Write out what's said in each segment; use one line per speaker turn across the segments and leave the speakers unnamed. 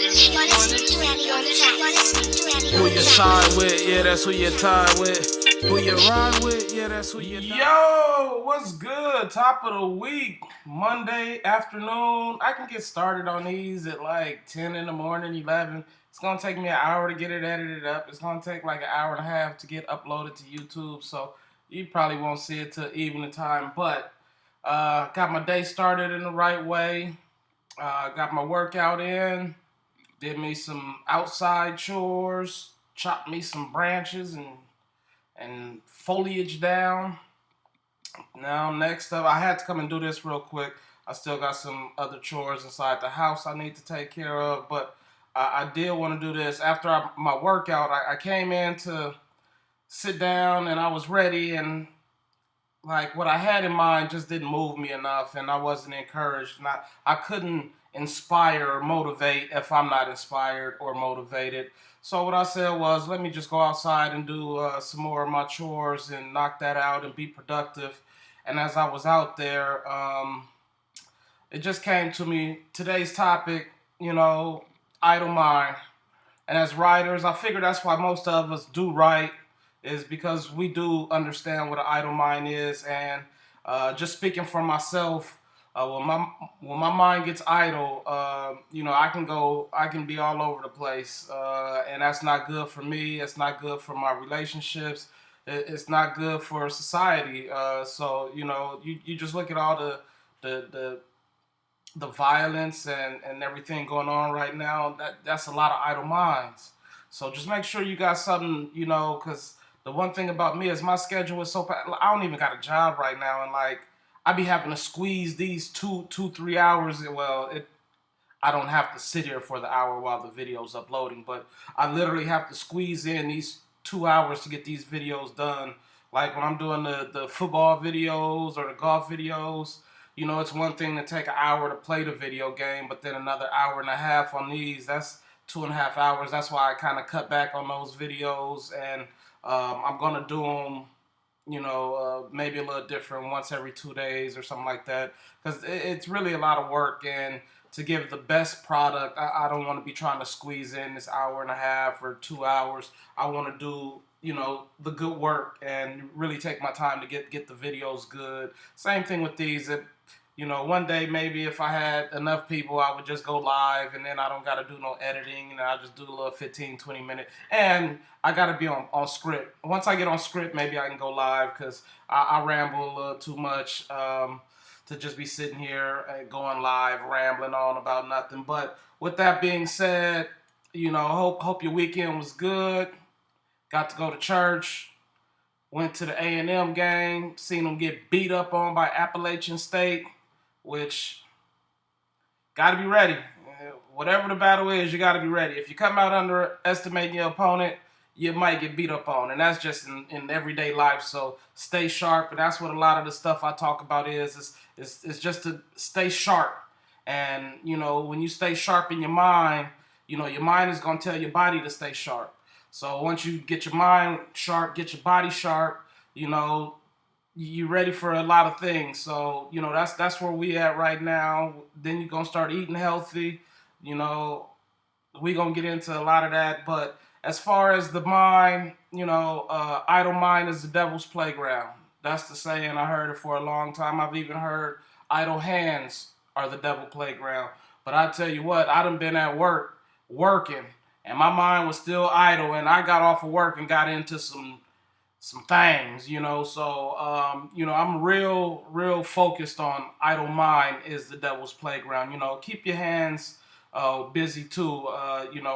Who you side with, yeah, that's who you tied with. Who you ride with, yeah, that's who you die. Yo, what's good? Top of the week, Monday afternoon. I can get started on these at like 10 in the morning, 11. It's gonna take me an hour to get it edited up. It's gonna take like an hour and a half to get uploaded to YouTube, so you probably won't see it till evening time. But got my day started in the right way. Got my workout in. Did me some outside chores. Chopped me some branches and foliage down. Now, next up, I had to come and do this real quick. I still got some other chores inside the house I need to take care of, but I did want to do this. After my workout, I came in to sit down and I was ready, and like what I had in mind just didn't move me enough, and I wasn't encouraged. And I couldn't inspire or motivate if I'm not inspired or motivated. So what I said was, let me just go outside and do some more of my chores and knock that out and be productive. And as I was out there, it just came to me, today's topic, idle mind. And as writers, I figure that's why most of us do write, is because we do understand what an idle mind is. And just speaking for myself, when my mind gets idle, I can be all over the place, and that's not good for me. It's not good for my relationships. It's not good for society. So you just look at all the violence and everything going on right now. That's a lot of idle minds. So just make sure you got something, because the one thing about me is my schedule is so packed. I don't even got a job right now, and like I be having to squeeze these 3 hours. I don't have to sit here for the hour while the video's uploading, but I literally have to squeeze in these 2 hours to get these videos done. Like when I'm doing the football videos or the golf videos, it's one thing to take an hour to play the video game, but then another hour and a half on these. That's 2.5 hours. That's why I kind of cut back on those videos, and I'm gonna do them, maybe a little different once every 2 days or something like that, because it's really a lot of work, and to give the best product, I don't want to be trying to squeeze in this hour and a half or 2 hours. I want to do, the good work and really take my time to get the videos good. Same thing with these. One day maybe if I had enough people, I would just go live, and then I don't got to do no editing, and I'll just do a little 15, 20 minute. And I got to be on script. Once I get on script, maybe I can go live, because I ramble a little too much to just be sitting here and going live, rambling on about nothing. But with that being said, hope your weekend was good. Got to go to church. Went to the A&M game. Seen them get beat up on by Appalachian State, which got to be ready. Whatever the battle is, you got to be ready. If you come out underestimating your opponent, you might get beat up on. And that's just in everyday life. So stay sharp. And that's what a lot of the stuff I talk about is just to stay sharp. And, when you stay sharp in your mind, your mind is going to tell your body to stay sharp. So once you get your mind sharp, get your body sharp, you're ready for a lot of things. So, that's where we at right now. Then you're going to start eating healthy. We're going to get into a lot of that. But as far as the mind, idle mind is the devil's playground. That's the saying. I heard it for a long time. I've even heard idle hands are the devil's playground. But I tell you what, I done been at work, working, and my mind was still idle, and I got off of work and got into some things, So, I'm real focused on idle mind is the devil's playground. Keep your hands busy too.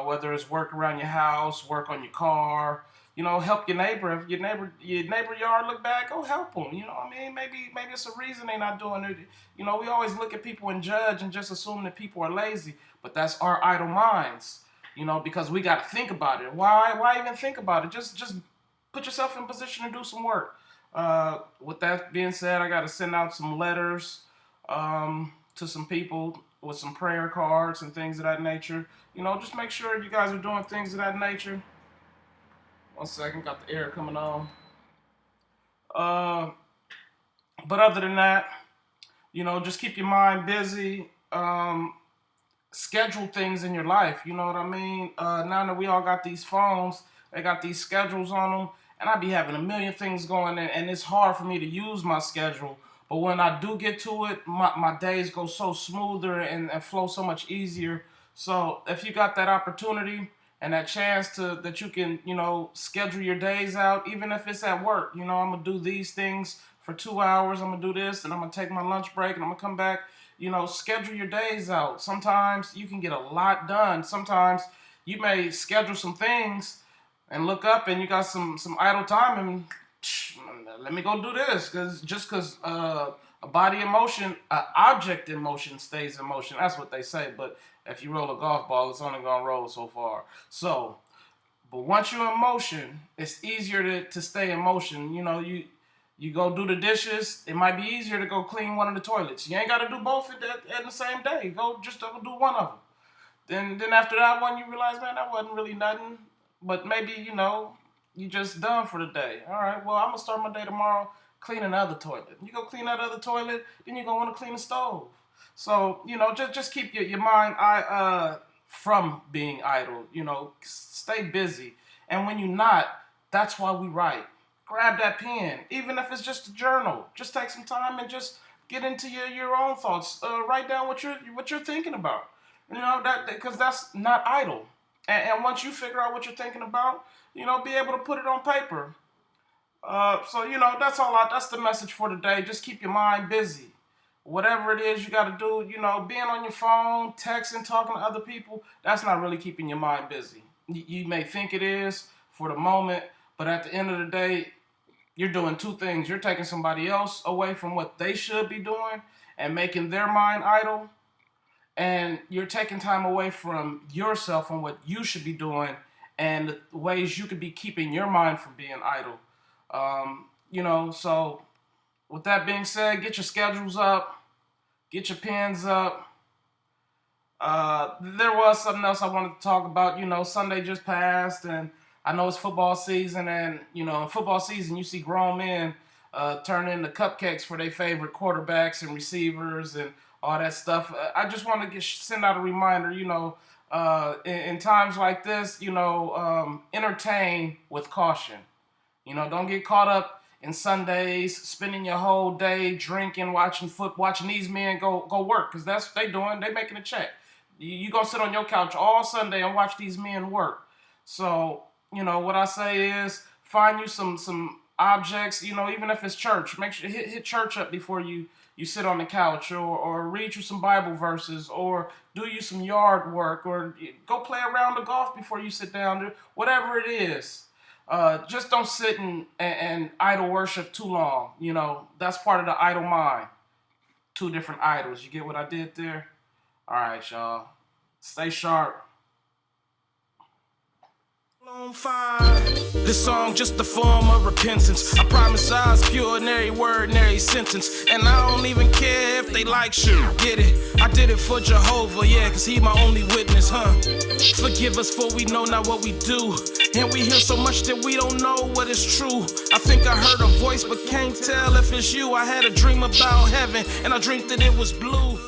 Whether it's work around your house, work on your car. Help your neighbor. If your neighbor yard look bad, go help them. You know what I mean? Maybe it's a reason they're not doing it. We always look at people and judge and just assume that people are lazy, but that's our idle minds. Because we got to think about it. Why even think about it? Just put yourself in position to do some work. With that being said, I got to send out some letters to some people with some prayer cards and things of that nature. Just make sure you guys are doing things of that nature. 1 second, got the air coming on. But other than that, just keep your mind busy. schedule things in your life. You know what I mean? Now that we all got these phones, they got these schedules on them, and I be having a million things going, and it's hard for me to use my schedule. But when I do get to it, my days go so smoother and flow so much easier. So if you got that opportunity and that chance to that you can, schedule your days out, even if it's at work, I'm gonna do these things for 2 hours, I'm gonna do this, and I'm gonna take my lunch break, and I'm gonna come back. Schedule your days out. Sometimes you can get a lot done. Sometimes you may schedule some things and look up and you got some idle time and let me go do this because a body in motion, an object in motion stays in motion. That's what they say. But if you roll a golf ball, it's only gonna roll so far. So, but once you're in motion, it's easier to stay in motion. You go do the dishes. It might be easier to go clean one of the toilets. You ain't got to do both at the same day. Go do one of them. Then after that one, you realize, man, that wasn't really nothing. But maybe you just done for the day. All right. Well, I'm gonna start my day tomorrow cleaning the other toilet. You go clean that other toilet, then you gonna want to clean the stove. So just keep your mind from being idle. Stay busy. And when you're not, that's why we write. Grab that pen, even if it's just a journal. Just take some time and just get into your own thoughts. Write down what you're thinking about. That because that's not idle. And once you figure out what you're thinking about, be able to put it on paper. So that's all. That's the message for today. Just keep your mind busy. Whatever it is you got to do, being on your phone, texting, talking to other people, that's not really keeping your mind busy. You may think it is for the moment, but at the end of the day, you're doing two things. You're taking somebody else away from what they should be doing and making their mind idle. And you're taking time away from yourself and what you should be doing and the ways you could be keeping your mind from being idle. So with that being said, get your schedules up, get your pens up. There was something else I wanted to talk about. Sunday just passed, and I know it's football season, and in football season you see grown men turn into cupcakes for their favorite quarterbacks and receivers and all that stuff. I just want to send out a reminder. In times like this, entertain with caution. Don't get caught up in Sundays, spending your whole day drinking, watching these men go work, because that's what they doing. They making a check. You gonna sit on your couch all Sunday and watch these men work. So what I say is find you some objects. Even if it's church, make sure hit church up before you sit on the couch, or read you some Bible verses, or do you some yard work, or go play around the golf before you sit down. Whatever it is. Just don't sit and idol worship too long. That's part of the idle mind. Two different idols. You get what I did there? All right, y'all. Stay sharp. This song just a form of repentance. I promise I's pure in every word and every sentence. And I don't even care if they like shit. Get it? I did it for Jehovah, yeah, cause he my only witness, Forgive us for we know not what we do. And we hear so much that we don't know what is true. I think I heard a voice but can't tell if it's you. I had a dream about heaven and I dreamed that it was blue.